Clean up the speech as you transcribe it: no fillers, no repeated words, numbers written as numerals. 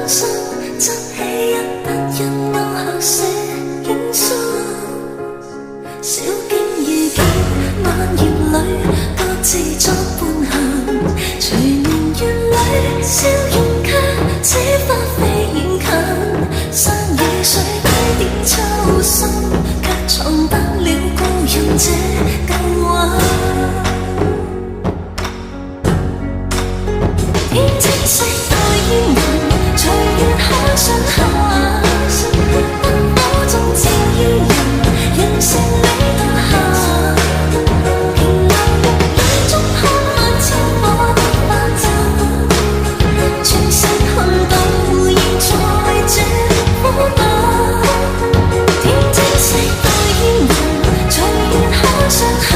信執起一筆印勾後寫影信，小經遇見漫遊裏各自作伴行，隨年月裏笑容卻似花飛遠近，山與水低點秋心，卻藏不了高人這舊話。天青色待煙雲，隨月可想下，燈火中照於人，人成你獨下。平流玉宇中看萬千火的化陣，全城行動現在這苦惱。天青色待煙雲，隨月可想下。